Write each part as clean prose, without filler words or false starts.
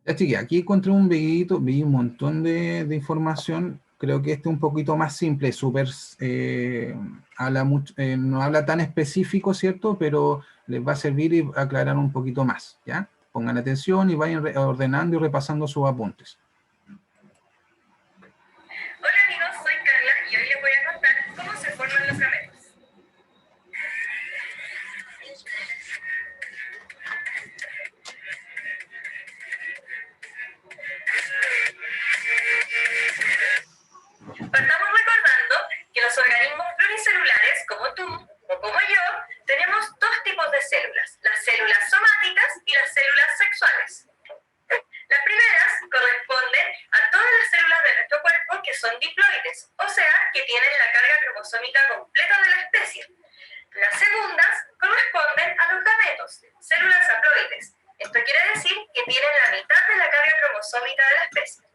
Así que aquí encontré un videito, vi un montón de información. Creo que este es un poquito más simple, súper, no habla tan específico, ¿cierto? Pero les va a servir y aclarar un poquito más, ¿ya? Pongan atención y vayan ordenando y repasando sus apuntes. Hola amigos, soy Carla y hoy les voy a contar cómo se forman los gametos. Partamos recordando que los organismos pluricelulares, como tú o como yo, tenemos dos tipos de células, las células somáticas y las células sexuales. Las primeras corresponden a todas las células de nuestro cuerpo que son diploides, o sea, que tienen la carga cromosómica completa de la especie. Las segundas corresponden a los gametos, células haploides. Esto quiere decir que tienen la mitad de la carga cromosómica de la especie.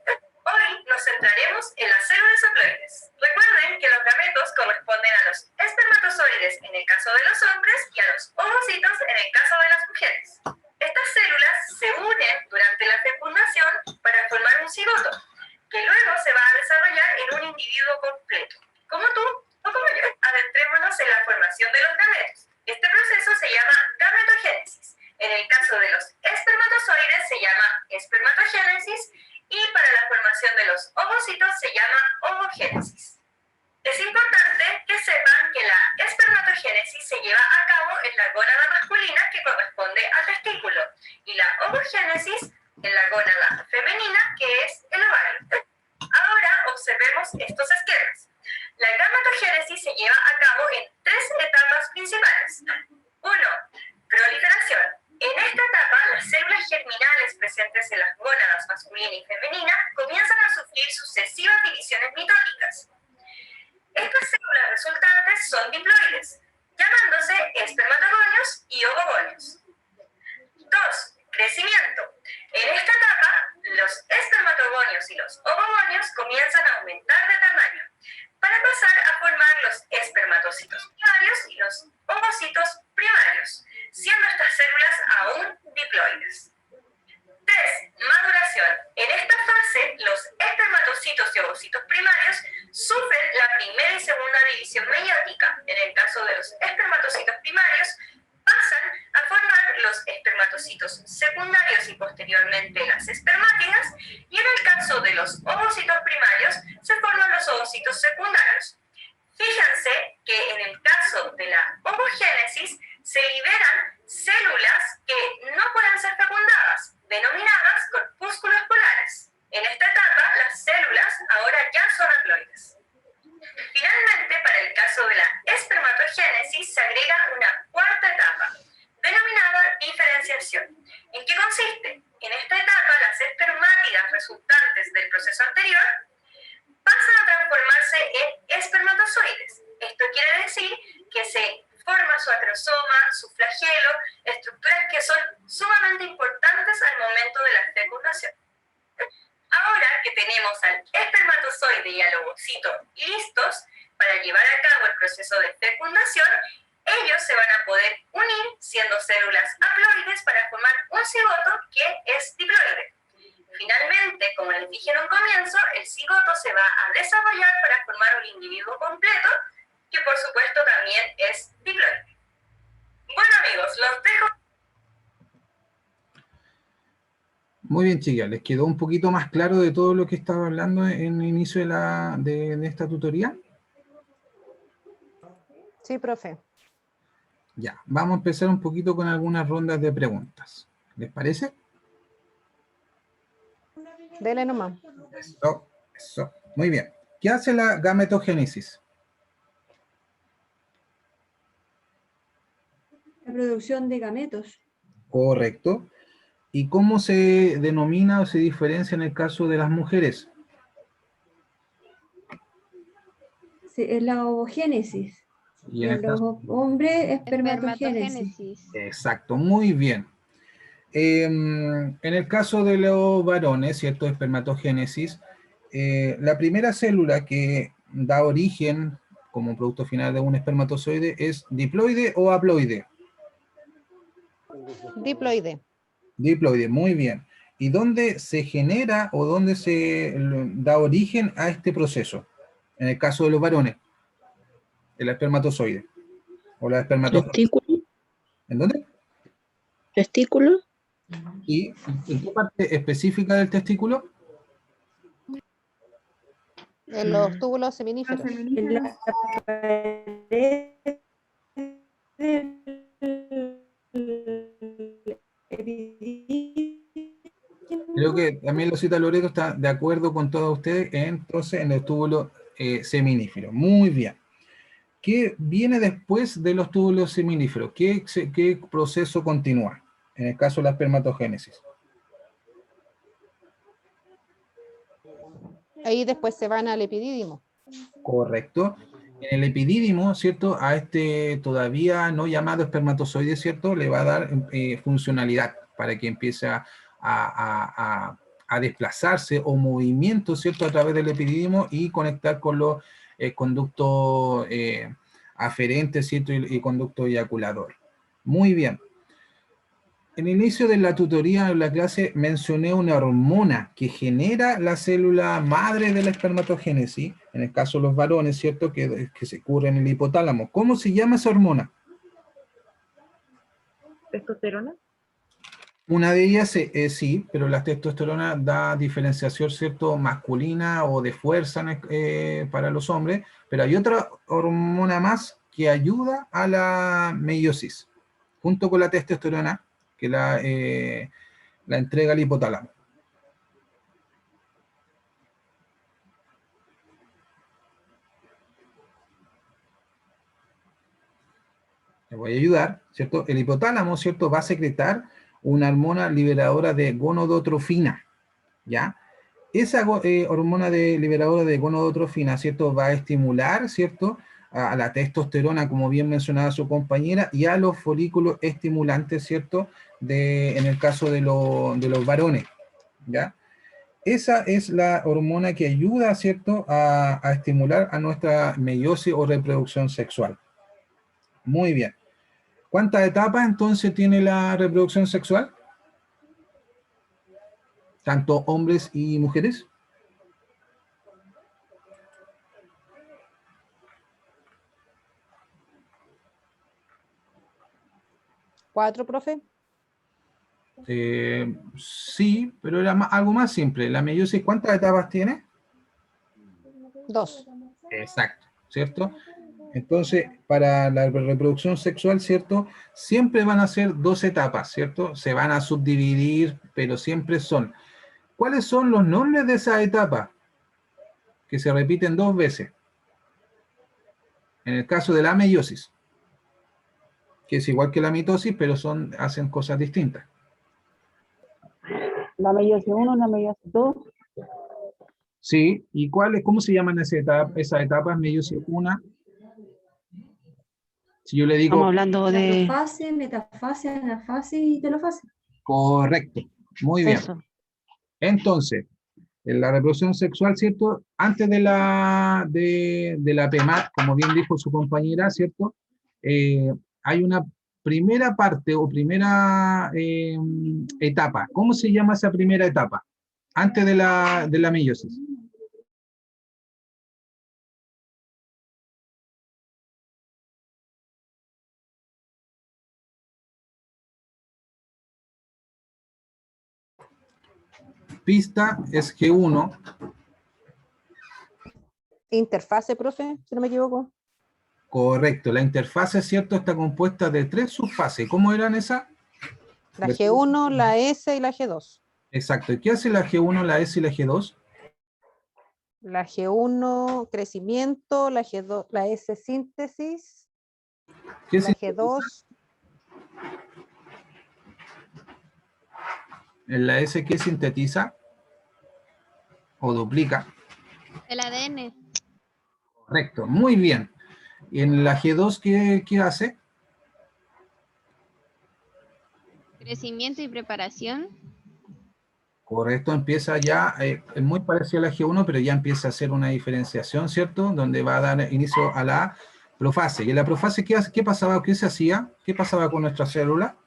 Hoy nos centraremos en las células haploides. Recuerden que los gametos corresponden a los espermatozoides en el caso de los hombres y a los ovocitos en el caso de las mujeres. Estas células se unen durante la fecundación para formar un cigoto, que luego se va a desarrollar en un individuo completo, como tú o como yo. Adentrémonos en la formación de los gametos. Este proceso se llama gametogénesis. En el caso de los espermatozoides se llama espermatogénesis y para la formación de los ovocitos se llama ovogénesis. Es importante que sepan que la espermatogénesis se lleva a cabo en la gónada masculina que corresponde al testículo y la ovogénesis en la gónada femenina que es el ovario. Ahora observemos estos esquemas. La gametogénesis se lleva a cabo en tres etapas principales. 1. Proliferación. En esta etapa, las células germinales presentes en las gónadas masculina y femenina comienzan a sufrir sucesivas divisiones mitóticas. Estas células resultantes son diploides, llamándose espermatogonios y ovogonios. 2. Crecimiento. En esta etapa, los espermatogonios y los ovogonios comienzan a aumentar de tamaño, para pasar a formar los espermatocitos primarios y los ovocitos primarios, siendo estas células aún diploides. 3. Maduración. En esta fase, los espermatocitos y ovocitos primarios sufren la primera y segunda división meiótica. En el caso de los espermatocitos primarios, pasan a formar los espermatocitos secundarios y posteriormente las espermátidas, y en el caso de los ovocitos primarios, se forman los ovocitos secundarios. Fíjense que en el caso de la ovogénesis se liberan células que no pueden ser fecundadas, denominadas corpúsculos polares. En esta etapa, las células ahora ya son haploides. Finalmente, para el caso de la espermatogénesis, se agrega una cuarta etapa, denominada diferenciación. ¿En qué consiste? En esta etapa, las espermátidas resultantes del proceso anterior pasan a transformarse en espermatozoides. Esto quiere decir que se forma su acrosoma, su flagelo, estructuras que son sumamente importantes al momento de la fecundación. Ahora que tenemos al espermatozoide y al ovocito listos para llevar a cabo el proceso de fecundación, ellos se van a poder unir siendo células haploides para formar un cigoto que es diploide. Finalmente, como les dije en un comienzo, el cigoto se va a desarrollar para formar un individuo completo, que por supuesto también es diploide. Bueno amigos, los dejo. Muy bien, chicas, ¿les quedó un poquito más claro de todo lo que estaba hablando en el inicio de esta tutoría? Sí, profe. Ya, vamos a empezar un poquito con algunas rondas de preguntas. ¿Les parece? Dele nomás. Eso, eso. Muy bien. ¿Qué hace la gametogénesis? La producción de gametos. Correcto. ¿Y cómo se denomina o se diferencia en el caso de las mujeres? Sí, es la ovogénesis. Y Y en en el los caso... hombres, espermatogénesis. Exacto, muy bien. En el caso de los varones, ¿cierto? Espermatogénesis, la primera célula que da origen como producto final de un espermatozoide es diploide o haploide. Diploide. Diploide, muy bien. ¿Y dónde se genera o dónde se da origen a este proceso? En el caso de los varones, el espermatozoide o la espermatogénesis. Testículo, ¿En dónde? testículo, ¿Y en qué parte específica del testículo? En los túbulos seminíferos. En la pared del Creo que también Losita Loreto está de acuerdo con todos ustedes, entonces en el túbulo seminífero. Muy bien. ¿Qué viene después de los túbulos seminíferos? ¿Qué proceso continúa? En el caso de la espermatogénesis. Ahí después se van al epidídimo. Correcto. En el epidídimo, ¿cierto? A este todavía no llamado espermatozoide, ¿cierto? Le va a dar funcionalidad para que empiece a desplazarse o movimiento, ¿cierto? A través del epidídimo y conectar con los conductos aferentes, ¿cierto? Y conducto eyaculador. Muy bien. En el inicio de la tutoría en la clase mencioné una hormona que genera la célula madre de la espermatogénesis, en el caso de los varones, ¿cierto? Que se ocurre en el hipotálamo. ¿Cómo se llama esa hormona? ¿Testosterona? Una de ellas sí, pero la testosterona da diferenciación, ¿cierto? Masculina o de fuerza para los hombres, pero hay otra hormona más que ayuda a la meiosis, junto con la testosterona, que la entrega al hipotálamo. Le voy a ayudar, ¿cierto? El hipotálamo, ¿cierto? Va a secretar una hormona liberadora de gonadotrofina, ¿ya? Esa hormona liberadora de gonadotrofina, ¿cierto? Va a estimular, ¿cierto? A la testosterona, como bien mencionaba su compañera, y a los folículos estimulantes, ¿cierto? En el caso de los varones, ¿ya? Esa es la hormona que ayuda, ¿cierto? A estimular a nuestra meiosis o reproducción sexual. Muy bien. ¿Cuántas etapas entonces tiene la reproducción sexual? Tanto hombres y mujeres. ¿4, profe? Sí, pero era algo más simple. La meiosis, ¿cuántas etapas tiene? 2. Exacto, ¿cierto? Entonces, para la reproducción sexual, ¿cierto? Siempre van a ser 2 etapas, ¿cierto? Se van a subdividir, pero siempre son. ¿Cuáles son los nombres de esa etapa? Que se repiten 2 veces. En el caso de la meiosis, que es igual que la mitosis, pero hacen cosas distintas. La meiosis 1, la meiosis 2. Sí, ¿y cómo se llaman esas etapas? Meiosis 1. Si yo le digo... estamos hablando de Protofase, metafase, anafase y telofase. Correcto, muy bien. eso. Entonces, en la reproducción sexual, ¿cierto? Antes de la PEMAT, como bien dijo su compañera, ¿cierto? Hay una primera parte o primera etapa. ¿Cómo se llama esa primera etapa? Antes de la meiosis. Pista es G1. Interfase, profe, si no me equivoco. Correcto, la interfase, ¿cierto? Está compuesta de 3 subfases. ¿Cómo eran esas? La G1, la S y la G2. Exacto. ¿Y qué hace la G1, la S y la G2? La G1, crecimiento, la G2, la S, síntesis, ¿Qué la G2, en la S qué sintetiza? O duplica. El ADN, Correcto, muy bien. ¿Y en la G2 qué hace? crecimiento y preparación. Correcto, empieza ya, es muy parecido a la G1, pero ya empieza a hacer una diferenciación, ¿cierto? Donde va a dar inicio a la profase. ¿Y en la profase qué pasaba? ¿Qué se hacía? ¿Qué pasaba con nuestra célula?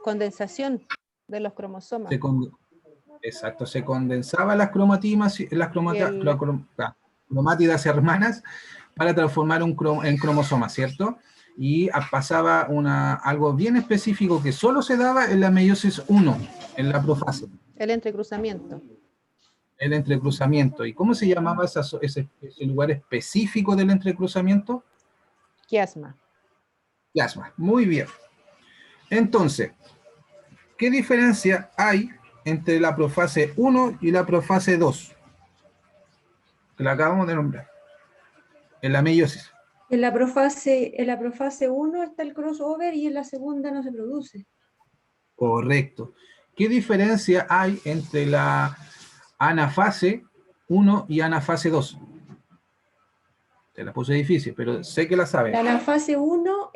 condensación de los cromosomas. Exacto, se condensaban las cromatimas, cromátidas hermanas para transformar en cromosomas, ¿cierto? Y pasaba algo bien específico que solo se daba en la meiosis 1, en la profase. El entrecruzamiento. El entrecruzamiento. ¿Y cómo se llamaba ese lugar específico del entrecruzamiento? Quiasma. Quiasma. Muy bien. Entonces, ¿qué diferencia hay entre la profase 1 y la profase 2? Que la acabamos de nombrar. En la meiosis. En la profase 1 está el crossover y en la segunda no se produce. Correcto. ¿Qué diferencia hay entre la anafase 1 y anafase 2? Te la puse difícil, pero sé que la sabes. En la fase 1,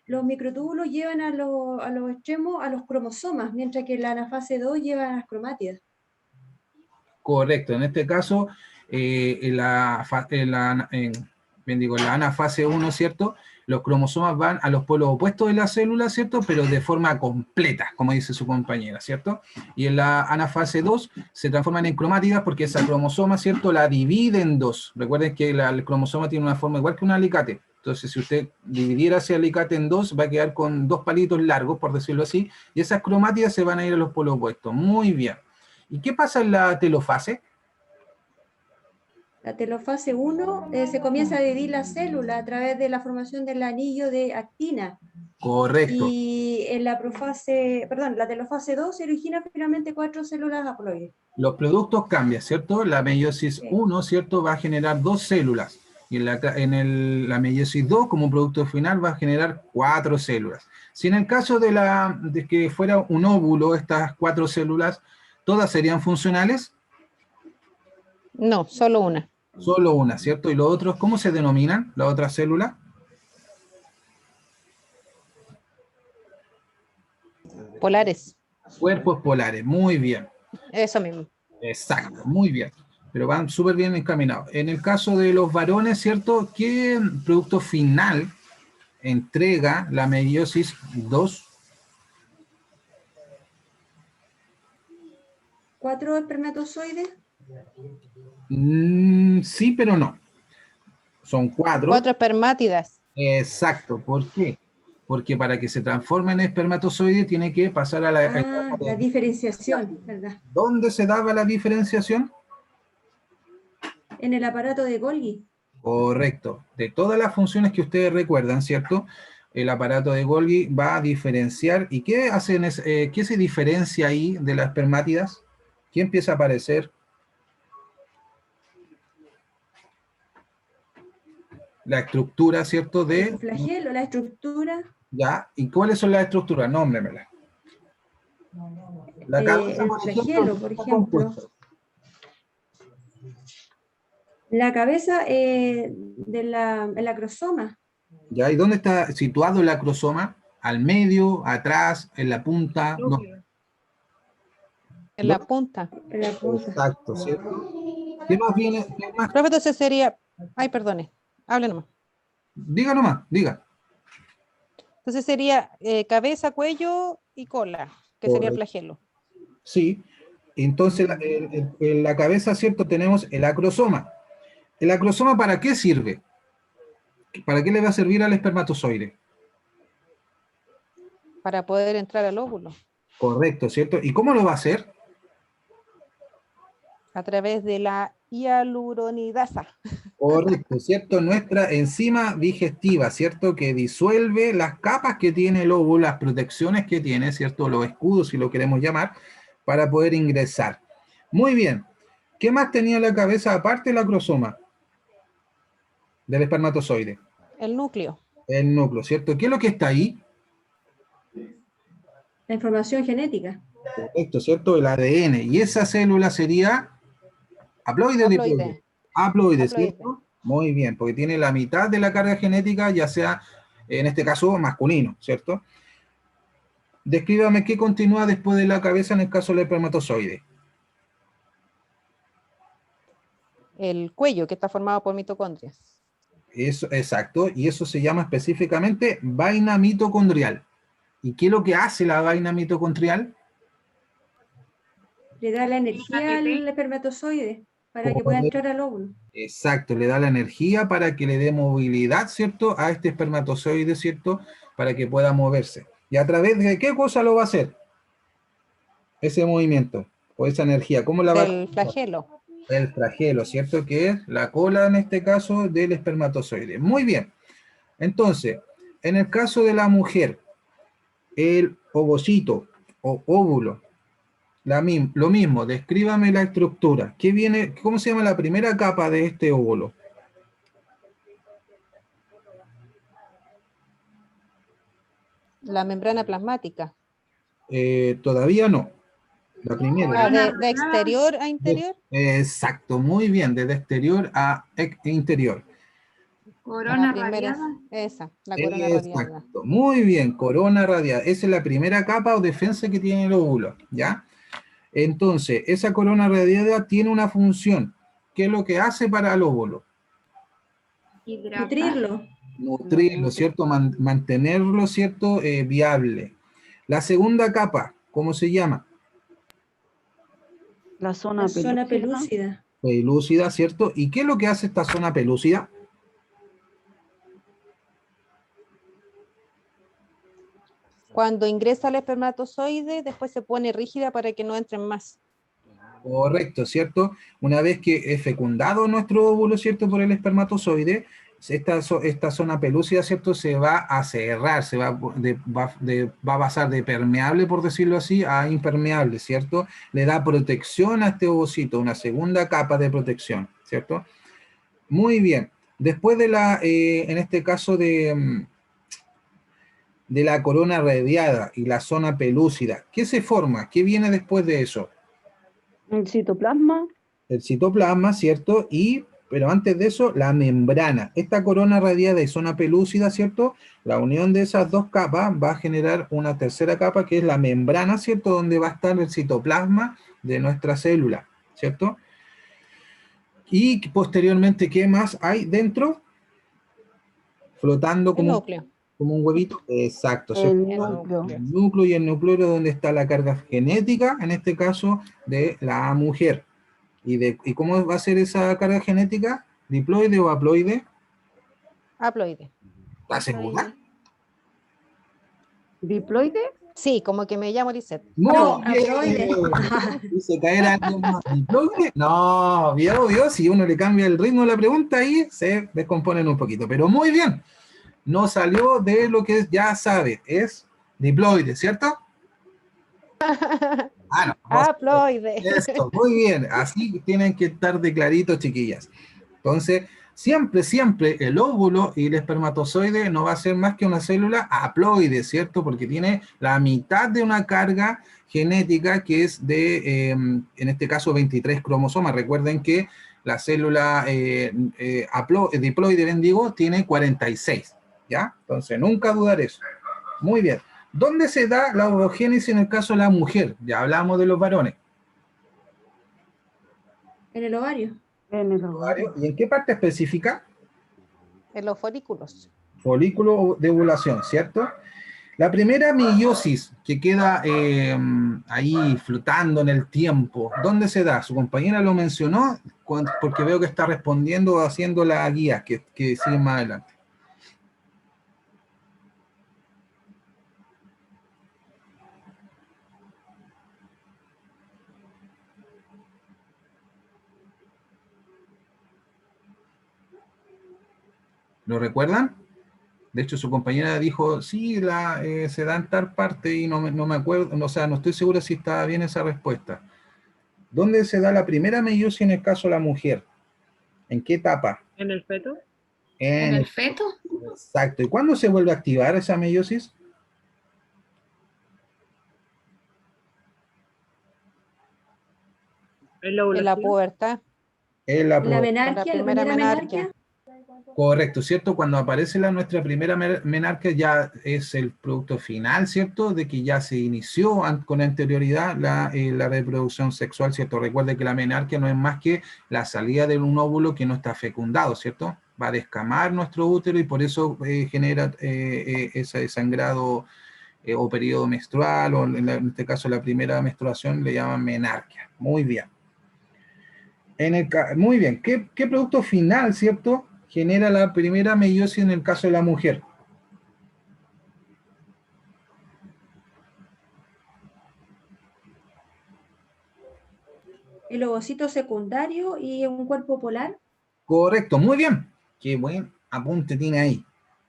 los microtúbulos llevan a los extremos a los cromosomas, mientras que en la anafase 2 llevan a las cromátidas. Correcto. En este caso, en la anafase 1, ¿cierto? Los cromosomas van a los polos opuestos de la célula, ¿cierto? Pero de forma completa, como dice su compañera, ¿cierto? Y en la anafase 2 se transforman en cromátidas porque esa cromosoma, ¿cierto? La divide en dos. Recuerden que el cromosoma tiene una forma igual que un alicate. Entonces, si usted dividiera ese alicate en dos, va a quedar con dos palitos largos, por decirlo así, y esas cromátidas se van a ir a los polos opuestos. Muy bien. ¿Y qué pasa en la telofase? La telofase 1 se comienza a dividir la célula a través de la formación del anillo de actina. Correcto. Y en la telofase 2 se originan finalmente 4 células haploides. Los productos cambian, ¿cierto? La meiosis 1, ¿cierto? Va a generar 2 células. Y la meiosis 2, como producto final, va a generar 4 células. Si en el caso de que fuera un óvulo, estas 4 células, ¿todas serían funcionales? No, solo una. Solo una, ¿cierto? ¿Y los otros, cómo se denominan, la otra célula? Polares. Cuerpos polares, muy bien. Eso mismo. Exacto, muy bien. Pero van súper bien encaminados. En el caso de los varones, ¿cierto? ¿Qué producto final entrega la meiosis 2? 4 espermatozoides. Sí, pero no. Son 4. 4 espermátidas. Exacto. ¿Por qué? Porque para que se transforme en espermatozoide tiene que pasar a La diferenciación, ¿verdad? ¿Dónde se daba la diferenciación? En el aparato de Golgi. Correcto. De todas las funciones que ustedes recuerdan, ¿cierto? El aparato de Golgi va a diferenciar. ¿Y qué hacen? ¿Qué se diferencia ahí de las espermátidas? ¿Qué empieza a aparecer? La estructura, ¿cierto? El flagelo, la estructura. Ya. ¿Y cuáles son las estructuras? Nómbremelas. La cabeza, el flagelo, por ejemplo. La cabeza el acrosoma. ¿Ya? ¿Y dónde está situado el acrosoma? ¿Al medio, atrás, en la punta? No. En la punta. En la punta. Exacto, ¿cierto? ¿Qué más viene? ¿Qué más? Profe, entonces sería... Ay, perdone. Hable nomás. Diga nomás, diga. Entonces sería cabeza, cuello y cola, que sería el flagelo. Sí. Entonces, en la cabeza, ¿cierto? Tenemos el acrosoma. ¿El acrosoma para qué sirve? ¿Para qué le va a servir al espermatozoide? Para poder entrar al óvulo. Correcto, ¿cierto? ¿Y cómo lo va a hacer? A través de la hialuronidasa. Correcto, ¿cierto? Nuestra enzima digestiva, ¿cierto? Que disuelve las capas que tiene el óvulo, las protecciones que tiene, ¿cierto? Los escudos, si lo queremos llamar, para poder ingresar. Muy bien. ¿Qué más tenía en la cabeza aparte del acrosoma? Del espermatozoide. El núcleo. El núcleo, ¿cierto? ¿Qué es lo que está ahí? La información genética. Correcto, ¿cierto? El ADN. Y esa célula sería haploide o diploide. Haploide, ¿cierto? Muy bien, porque tiene la mitad de la carga genética, ya sea, en este caso, masculino, ¿cierto? Descríbame qué continúa después de la cabeza en el caso del espermatozoide. El cuello, que está formado por mitocondrias. Eso, exacto, y eso se llama específicamente vaina mitocondrial. ¿Y qué es lo que hace la vaina mitocondrial? Le da la energía al espermatozoide para que pueda entrar al óvulo. Exacto, le da la energía para que le dé movilidad, ¿cierto? A este espermatozoide, ¿cierto? Para que pueda moverse. ¿Y a través de qué cosa lo va a hacer? Ese movimiento o esa energía. ¿Cómo la va a Del flagelo. El flagelo, ¿cierto? Que es la cola, en este caso, del espermatozoide. Muy bien. Entonces, en el caso de la mujer, el ovocito o óvulo, lo mismo, descríbame la estructura. ¿Qué viene, cómo se llama la primera capa de este óvulo? La membrana plasmática. Todavía no. La primera. Ah, de exterior a interior. Exacto, muy bien, desde exterior a interior. Corona La primera es radiada. esa, la corona radiada. Exacto, muy bien, corona radiada. Esa es la primera capa o defensa que tiene el óvulo, ¿ya? Entonces, esa corona radiada tiene una función. ¿Qué es lo que hace para el óvulo? Nutrirlo. Nutrirlo, ¿cierto? Mantenerlo, ¿cierto? Viable. La segunda capa, ¿cómo se llama? La zona La zona pelúcida. pelúcida. Pelúcida, ¿cierto? ¿Y qué es lo que hace esta zona pelúcida? Cuando ingresa el espermatozoide, después se pone rígida para que no entren más. Correcto, ¿cierto? Una vez que es fecundado nuestro óvulo, ¿cierto? Por el espermatozoide, esta zona pelúcida, ¿cierto? Se va a cerrar, va a pasar de permeable, por decirlo así, a impermeable, ¿cierto? Le da protección a este ovocito, una segunda capa de protección, ¿cierto? Muy bien. Después de en este caso de la corona radiada y la zona pelúcida, ¿qué se forma? ¿Qué viene después de eso? El citoplasma. El citoplasma, ¿cierto? Pero antes de eso, la membrana. Esta corona radiada y zona pelúcida, ¿cierto? La unión de esas dos capas va a generar una tercera capa que es la membrana, ¿cierto? Donde va a estar el citoplasma de nuestra célula, ¿cierto? Y posteriormente, ¿qué más hay dentro? Flotando El como núcleo. un huevito. Exacto, ¿cierto? El núcleo. El núcleo y el nucleolo donde está la carga genética, en este caso, de la mujer. ¿Y cómo va a ser esa carga genética? ¿Diploide o haploide? Haploide. ¿Estás segura? ¿Diploide? Sí, como que me llamo Lisette. No, Haploide. ¿Dice caer algo más? ¿Diploide? No, vio, si uno le cambia el ritmo de la pregunta ahí se descomponen un poquito. Pero muy bien, no salió de lo que ya sabe, es diploide, ¿cierto? Ah, no. Haploide. Eso, muy bien, así tienen que estar de clarito, chiquillas. Entonces, siempre el óvulo y el espermatozoide no va a ser más que una célula haploide, ¿cierto? Porque tiene la mitad de una carga genética que es en este caso, 23 cromosomas. Recuerden que la célula diploide, bendigo, tiene 46, ¿ya? Entonces, nunca dudar eso. Muy bien. ¿Dónde se da la ovogénesis en el caso de la mujer? Ya hablamos de los varones. En el ovario. En el ovario. ¿Y en qué parte específica? En los folículos. Folículo de ovulación, ¿cierto? La primera meiosis que queda ahí flotando en el tiempo, ¿dónde se da? Su compañera lo mencionó porque veo que está respondiendo o haciendo la guía que sigue más adelante. ¿Lo recuerdan? De hecho, su compañera dijo, sí, se da en tal parte y no me acuerdo, o sea, no estoy seguro si estaba bien esa respuesta. ¿Dónde se da la primera meiosis en el caso de la mujer? ¿En qué etapa? ¿En el feto? ¿En el feto? Exacto. ¿Y cuándo se vuelve a activar esa meiosis? ¿En la En la ovulación? pubertad. En la La pubertad. menarquia, la primera primera menarquia. menarquia. Correcto, ¿cierto? Cuando aparece nuestra primera menarquia ya es el producto final, ¿cierto? De que ya se inició con anterioridad la reproducción sexual, ¿cierto? Recuerde que la menarquia no es más que la salida de un óvulo que no está fecundado, ¿cierto? Va a descamar nuestro útero y por eso genera ese sangrado o periodo menstrual, o en este caso la primera menstruación, le llaman menarquia. Muy bien. Muy bien. ¿Qué producto final, cierto, genera la primera meiosis en el caso de la mujer? El ovocito secundario y un cuerpo polar. Correcto, muy bien. Qué buen apunte tiene ahí,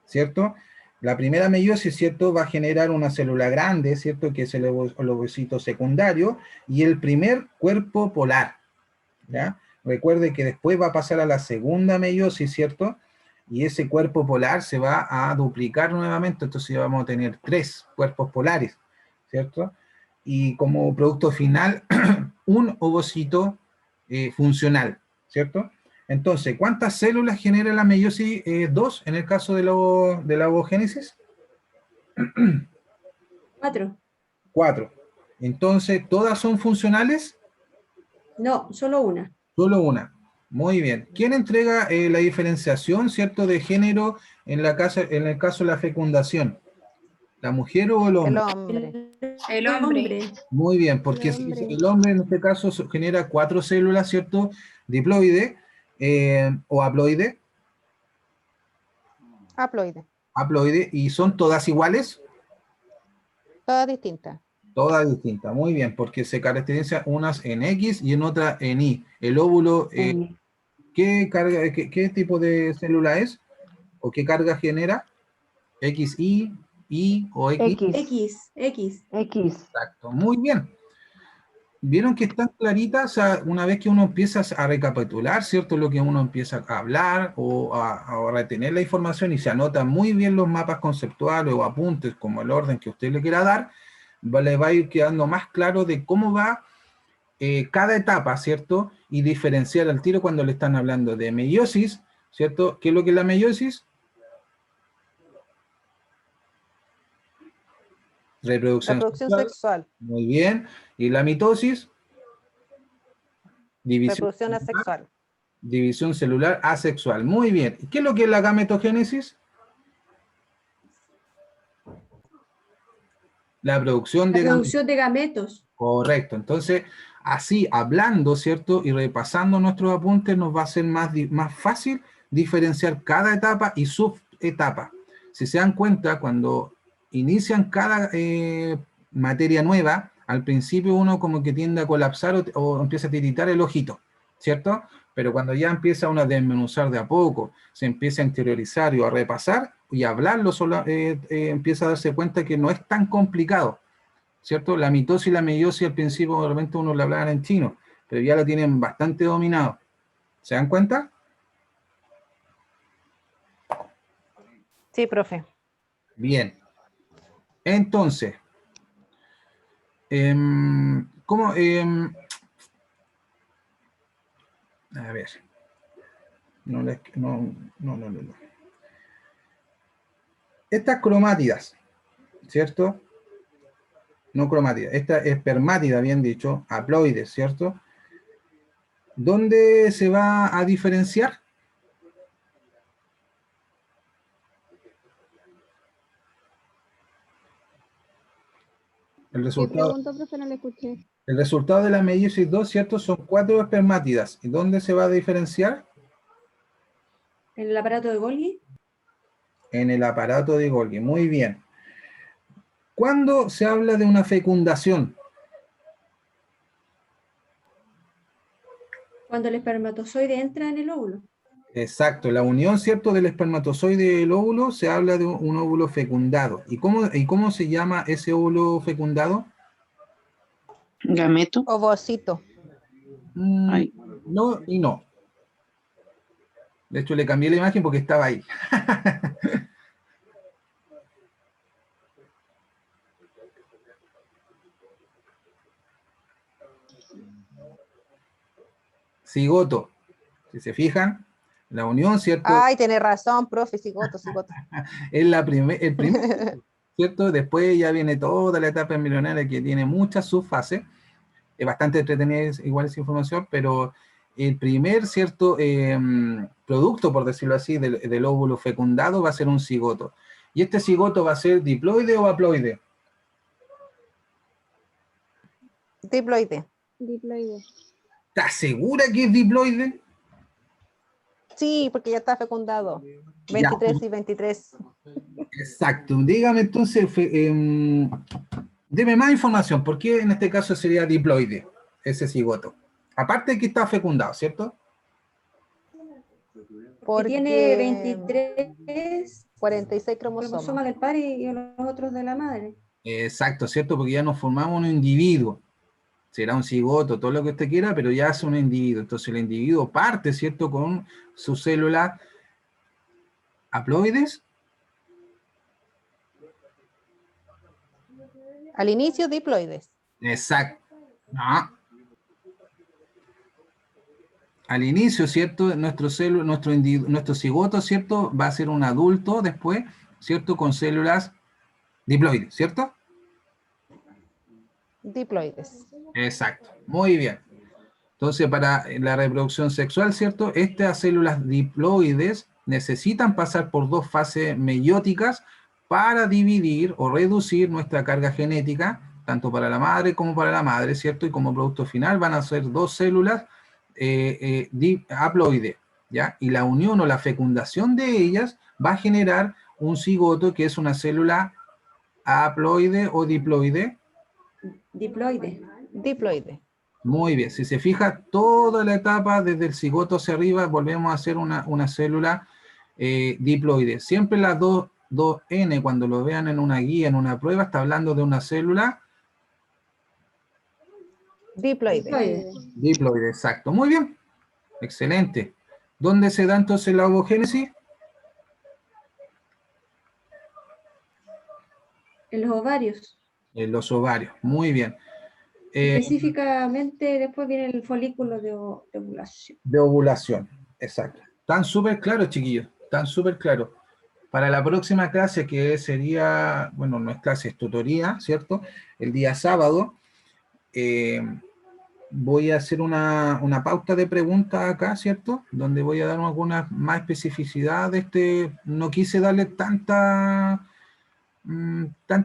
¿cierto? La primera meiosis, ¿cierto? Va a generar una célula grande, ¿cierto? Que es el ovocito secundario y el primer cuerpo polar, ¿ya? Recuerde que después va a pasar a la segunda meiosis, ¿cierto? Y ese cuerpo polar se va a duplicar nuevamente, entonces vamos a tener 3 cuerpos polares, ¿cierto? Y como producto final, un ovocito funcional, ¿cierto? Entonces, ¿cuántas células genera la meiosis 2 en el caso de la ovogénesis? 4. 4. Entonces, ¿todas son funcionales? No, solo una. Solo una. Muy bien. ¿Quién entrega la diferenciación, cierto, de género en en el caso de la fecundación? ¿La mujer o el El hombre? hombre. El hombre. Muy bien, porque El hombre. el hombre en este caso genera 4 células, ¿cierto? Diploide o haploide, Haploide. y son todas iguales, Todas distintas. todas distintas. Muy bien, porque se caracterizan unas en X y en otra en Y. El óvulo, ¿qué tipo de célula es? ¿O qué carga genera? XY, Y o X. X. Exacto, muy bien. Vieron que están claritas, o sea, una vez que uno empieza a recapitular, ¿cierto? Lo que uno empieza a hablar o a retener la información y se anotan muy bien los mapas conceptuales o apuntes, como el orden que usted le quiera dar, le va a ir quedando más claro de cómo va cada etapa, ¿cierto? Y diferenciar al tiro cuando le están hablando de meiosis, ¿cierto? ¿Qué es lo que es la meiosis? Reproducción Sexual. Muy bien. ¿Y la mitosis? Reproducción asexual. División celular asexual. Muy bien. ¿Qué es lo que es la gametogénesis? La producción La de gametos. producción de gametos. Correcto. Entonces, así, hablando, ¿cierto? Y repasando nuestros apuntes, nos va a ser más fácil diferenciar cada etapa y subetapa. Si se dan cuenta, cuando inician cada materia nueva, al principio uno como que tiende a colapsar o empieza a tiritar el ojito, ¿cierto? Pero cuando ya empieza uno a desmenuzar de a poco, se empieza a interiorizar y a repasar y a hablarlo, empieza a darse cuenta que no es tan complicado, ¿cierto? La mitosis y la meiosis al principio realmente uno la hablaban en chino, pero ya lo tienen bastante dominado. ¿Se dan cuenta? Sí, profe. Bien. Entonces, ¿cómo? A ver. No. Estas cromátidas, ¿cierto? No cromátidas. Esta espermátida, bien dicho, haploides, ¿cierto? ¿Dónde se va a diferenciar? El ¿Qué pregunta, profe? No le escuché. El resultado de la meiosis 2, ¿cierto? Son 4 espermátidas. ¿Y dónde se va a diferenciar? En el aparato de Golgi. En el aparato de Golgi. Muy bien. ¿Cuándo se habla de una fecundación? Cuando el espermatozoide entra en el óvulo. Exacto, la unión, ¿cierto?, del espermatozoide y el óvulo, se habla de un óvulo fecundado. ¿Y cómo se llama ese óvulo fecundado? Gameto. Ovocito. Ay. No y no. De hecho, le cambié la imagen porque estaba ahí. Cigoto. Si se fijan, la unión, ¿cierto? Ay, tiene razón, profe, cigoto. Es el primer, ¿cierto? Después ya viene toda la etapa embrionaria que tiene muchas subfases. Es bastante entretenida igual esa información, pero el primer, ¿cierto? Producto, por decirlo así, del óvulo fecundado va a ser un cigoto. ¿Y este cigoto va a ser diploide o haploide? Diploide. Diploide. ¿Estás segura que es diploide? Sí, porque ya está fecundado. Ya. 23 y 23. Exacto. Dígame entonces, deme más información. ¿Por qué en este caso sería diploide ese cigoto? Aparte de que está fecundado, ¿cierto? Que tiene Porque 23 46 cromosomas. cromosomas del padre y los otros de la madre. Exacto, ¿cierto? Porque ya nos formamos un individuo. Será un cigoto, todo lo que usted quiera, pero ya es un individuo. Entonces el individuo parte, ¿cierto? Con sus células haploides. Al inicio, diploides. Exacto. No. Al inicio, ¿cierto? Nuestro cigoto, ¿cierto? Va a ser un adulto después, ¿cierto? Con células diploides, ¿cierto? Diploides. Exacto. Muy bien. Entonces, para la reproducción sexual, ¿cierto? Estas células diploides necesitan pasar por dos fases meióticas para dividir o reducir nuestra carga genética, tanto para la madre como para la madre, ¿cierto? Y como producto final van a ser dos células haploides, ¿ya? Y la unión o la fecundación de ellas va a generar un cigoto que es una célula haploide o diploide. Diploide. Diploide. Muy bien, si se fija, toda la etapa desde el cigoto hacia arriba volvemos a hacer una célula diploide. Siempre las dos N, cuando lo vean en una guía, en una prueba, está hablando de una célula Diploide. diploide, exacto. Muy bien, excelente. ¿Dónde se da entonces la ovogénesis? En los ovarios. En los ovarios, muy bien. Específicamente después viene el folículo de ovulación. De ovulación, exacto. Están súper claros, chiquillos, están súper claros. Para la próxima clase, que sería, bueno, no es clase, es tutoría, ¿cierto? El día sábado, voy a hacer una pauta de preguntas acá, ¿cierto? Donde voy a dar alguna más especificidad de este. No quise darle tanta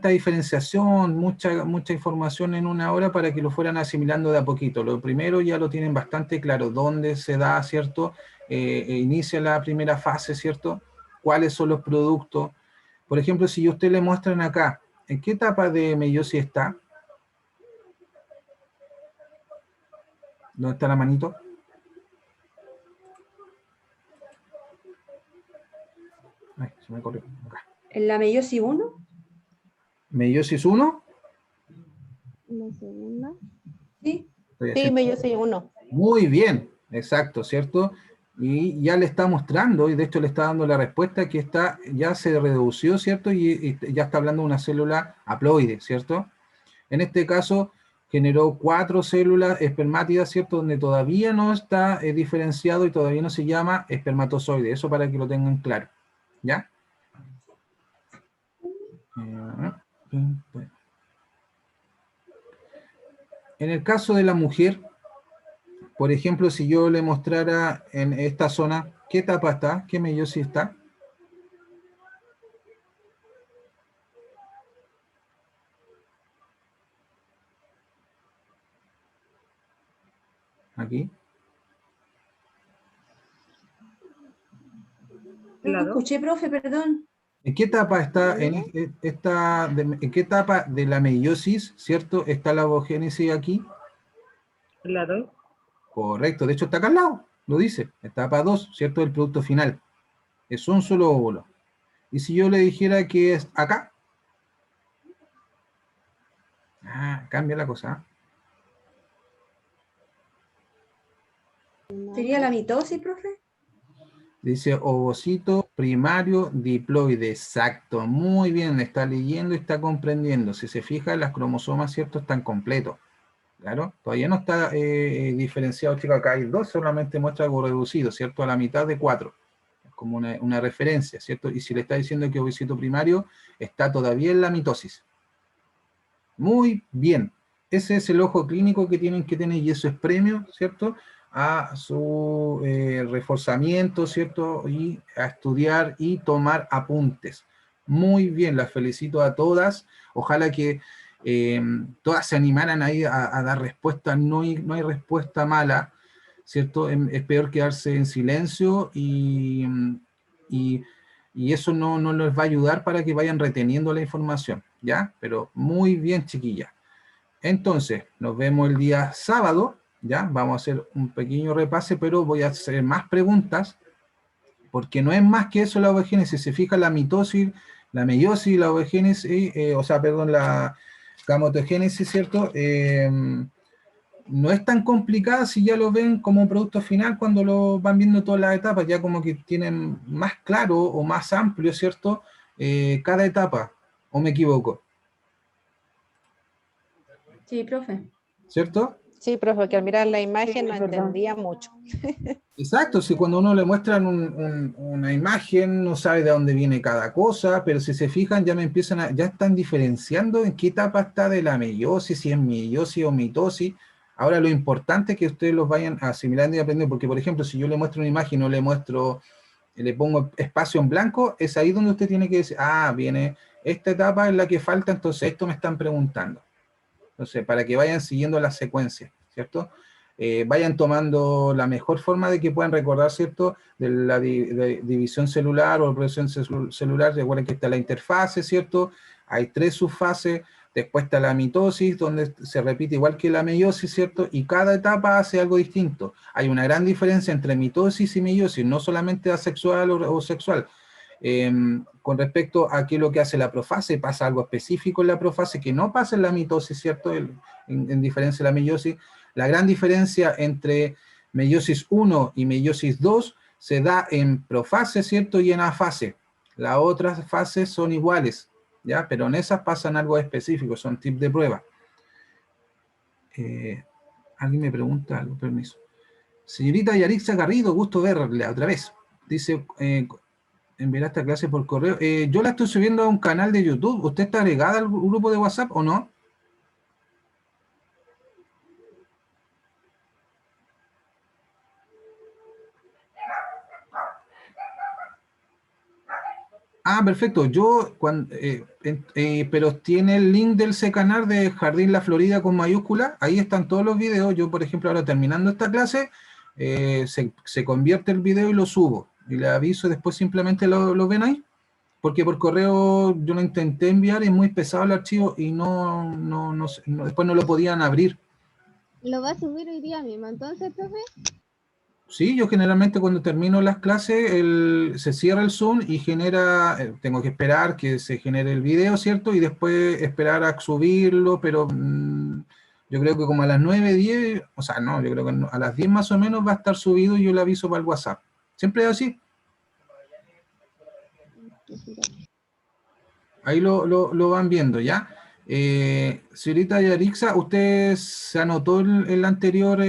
diferenciación, mucha información en una hora para que lo fueran asimilando de a poquito. Lo primero ya lo tienen bastante claro, dónde se da, ¿cierto? Inicia la primera fase, ¿cierto? ¿Cuáles son los productos? Por ejemplo, si usted le muestran acá, ¿en qué etapa de meiosis está? ¿Dónde está la manito? Ay, se me corrió. Acá. ¿En la meiosis 1? ¿Meiosis 1? La segunda. Sí. Sí, meiosis 1. Muy bien, exacto, ¿cierto? Y ya le está mostrando, y de hecho le está dando la respuesta que ya se redució, ¿cierto? Y ya está hablando de una célula haploide, ¿cierto? En este caso generó 4 células espermátidas, ¿cierto? Donde todavía no está diferenciado y todavía no se llama espermatozoide. Eso para que lo tengan claro, ¿ya? En el caso de la mujer, por ejemplo, si yo le mostrara en esta zona, ¿qué etapa está? ¿Qué meiosis está? Aquí. No escuché, profe, perdón. ¿En qué etapa está, en qué etapa de la meiosis, ¿cierto? ¿Está la ovogénesis aquí? La 2. Correcto, de hecho está acá al lado, lo dice, etapa 2, ¿cierto? El producto final. Es un solo óvulo. Y si yo le dijera que es acá, cambia la cosa. ¿Sería la mitosis, profe? Dice ovocito primario diploide, exacto, muy bien, está leyendo y está comprendiendo. Si se fija, las cromosomas, ¿cierto? Están completos. Claro, todavía no está diferenciado, chicos, acá hay 2, solamente muestra algo reducido, ¿cierto? A la mitad de 4, como una referencia, ¿cierto? Y si le está diciendo que ovocito primario está todavía en la mitosis. Muy bien, ese es el ojo clínico que tienen que tener y eso es premio, ¿cierto? A su reforzamiento, ¿cierto? Y a estudiar y tomar apuntes. Muy bien, las felicito a todas. Ojalá que todas se animaran ahí a dar respuesta, no hay respuesta mala, ¿cierto? Es peor quedarse en silencio y, y eso no les va a ayudar para que vayan reteniendo la información, ¿ya? Pero muy bien, chiquilla. Entonces, nos vemos el día sábado, ¿ya? Vamos a hacer un pequeño repase, pero voy a hacer más preguntas, porque no es más que eso la ovogénesis. Se fija la mitosis, la meiosis, la ovogénesis, la gametogénesis, ¿cierto? No es tan complicada si ya lo ven como un producto final cuando lo van viendo todas las etapas, ya como que tienen más claro o más amplio, ¿cierto? Cada etapa, ¿o me equivoco? Sí, profe. ¿Cierto? Sí, profe, porque al mirar la imagen no es verdad. entendía mucho. Exacto, si cuando uno le muestran una imagen no sabe de dónde viene cada cosa, pero si se fijan ya están diferenciando en qué etapa está de la meiosis, si es meiosis o mitosis. Ahora lo importante es que ustedes los vayan asimilando y aprendiendo, porque por ejemplo, si yo le muestro una imagen, no le muestro, le pongo espacio en blanco, es ahí donde usted tiene que decir, ah, viene esta etapa en la que falta, entonces esto me están preguntando. Entonces, para que vayan siguiendo la secuencia, ¿cierto? Vayan tomando la mejor forma de que puedan recordar, ¿cierto? De la división celular o progresión celular. Recuerden que está la interfase, ¿cierto? Hay 3 subfases. Después está la mitosis, donde se repite igual que la meiosis, ¿cierto? Y cada etapa hace algo distinto. Hay una gran diferencia entre mitosis y meiosis, no solamente asexual o sexual. Con respecto a qué es lo que hace la profase, pasa algo específico en la profase que no pasa en la mitosis, ¿cierto? En diferencia de la meiosis. La gran diferencia entre meiosis 1 y meiosis 2 se da en profase, ¿cierto? Y en afase. Las otras fases son iguales, ¿ya? Pero en esas pasan algo específico, son tips de prueba. Alguien me pregunta algo, permiso. Señorita Yarixa Garrido, gusto verle otra vez. Dice, enviar esta clase por correo. Yo la estoy subiendo a un canal de YouTube. ¿Usted está agregada al grupo de WhatsApp o no? Ah, perfecto. Pero tiene el link del ese canal de Jardín La Florida con mayúscula. Ahí están todos los videos. Yo, por ejemplo, ahora terminando esta clase, se convierte el video y lo subo. Y le aviso, después simplemente lo ven ahí. Porque por correo yo lo intenté enviar, es muy pesado el archivo y después no lo podían abrir. Lo va a subir hoy día mismo, entonces, profe. Sí, yo generalmente cuando termino las clases se cierra el Zoom y tengo que esperar que se genere el video, ¿cierto? Y después esperar a subirlo, pero yo creo que como a las 9, 10, o sea, no, yo creo que a las 10 más o menos va a estar subido y yo le aviso para el WhatsApp. Siempre es así. Ahí lo van viendo, ¿ya? Señorita Yarixa, ¿usted se anotó en la anterior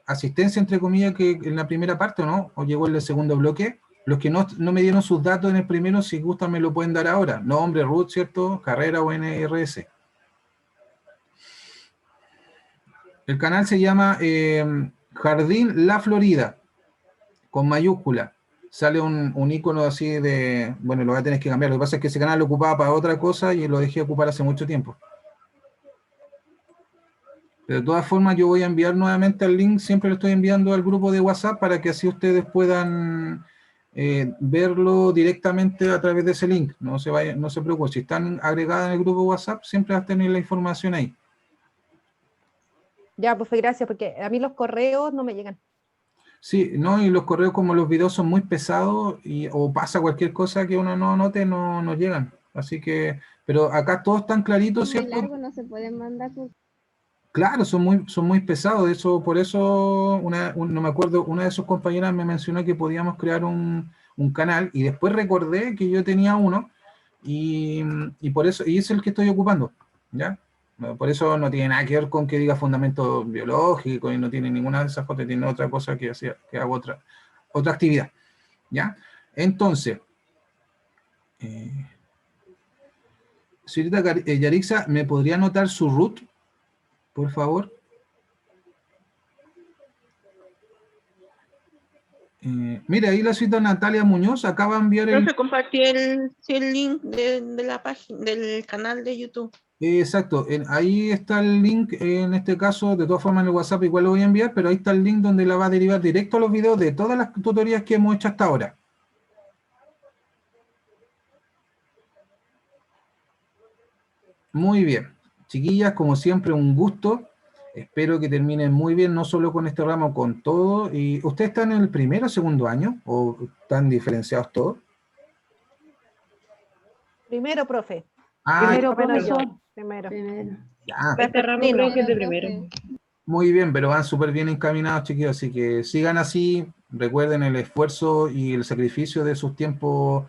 asistencia, entre comillas, que en la primera parte o no? ¿O llegó en el segundo bloque? Los que no me dieron sus datos en el primero, si gustan me lo pueden dar ahora. Nombre, root, ¿cierto? Carrera o NRS. El canal se llama Jardín La Florida, con mayúscula. Sale un icono así de... Bueno, lo voy a tener que cambiar. Lo que pasa es que ese canal lo ocupaba para otra cosa y lo dejé ocupar hace mucho tiempo. Pero de todas formas yo voy a enviar nuevamente el link, siempre lo estoy enviando al grupo de WhatsApp para que así ustedes puedan verlo directamente a través de ese link. No se preocupen, si están agregadas en el grupo de WhatsApp, siempre vas a tener la información ahí. Ya, profe, gracias, porque a mí los correos no me llegan. Sí, no, y los correos como los videos son muy pesados o pasa cualquier cosa que uno no note, no llegan. Así que, pero acá todos están claritos, Es muy ¿cierto? largo, no se pueden mandar por... Claro, son muy pesados, por eso, no me acuerdo, una de sus compañeras me mencionó que podíamos crear un canal y después recordé que yo tenía uno y por eso, y es el que estoy ocupando, ¿ya? Por eso no tiene nada que ver con que diga fundamento biológico y no tiene ninguna de esas cosas, tiene otra cosa que hago otra actividad, ¿ya? Entonces, señorita Yarixa, ¿me podría anotar su root, por favor? Mira, ahí la cita Natalia Muñoz, acaba de enviar el... Profe, compartí el link de la página, del canal de YouTube. Exacto, ahí está el link, en este caso, de todas formas en el WhatsApp igual lo voy a enviar, pero ahí está el link donde la va a derivar directo a los videos de todas las tutorías que hemos hecho hasta ahora. Muy bien, chiquillas, como siempre, un gusto. Espero que terminen muy bien, no solo con este ramo, con todo. ¿Y ustedes están en el primero o segundo año? ¿O están diferenciados todos? Primero, profe. Ah, Primero, Menos yo. profesor. Primero. Primero. ya. Este ramo Nino. creo que es de Profe. primero. Muy bien, pero van súper bien encaminados, chiquillos, así que sigan así, recuerden el esfuerzo y el sacrificio de sus tiempos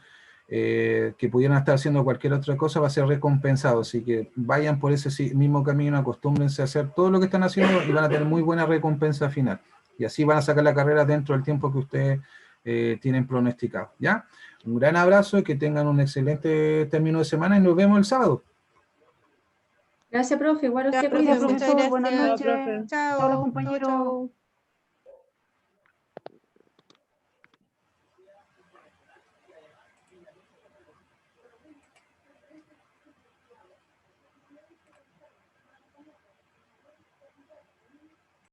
que pudieran estar haciendo cualquier otra cosa, va a ser recompensado, así que vayan por ese mismo camino, acostúmbrense a hacer todo lo que están haciendo y van a tener muy buena recompensa final, y así van a sacar la carrera dentro del tiempo que ustedes tienen pronosticado, ¿ya? Un gran abrazo y que tengan un excelente término de semana y nos vemos el sábado. Gracias, profe. Igual a Ya, usted, profe, Gracias, cuídese. muchas profesor. Buenas gracias. noches. profe. Chao, Chao, compañeros. chao.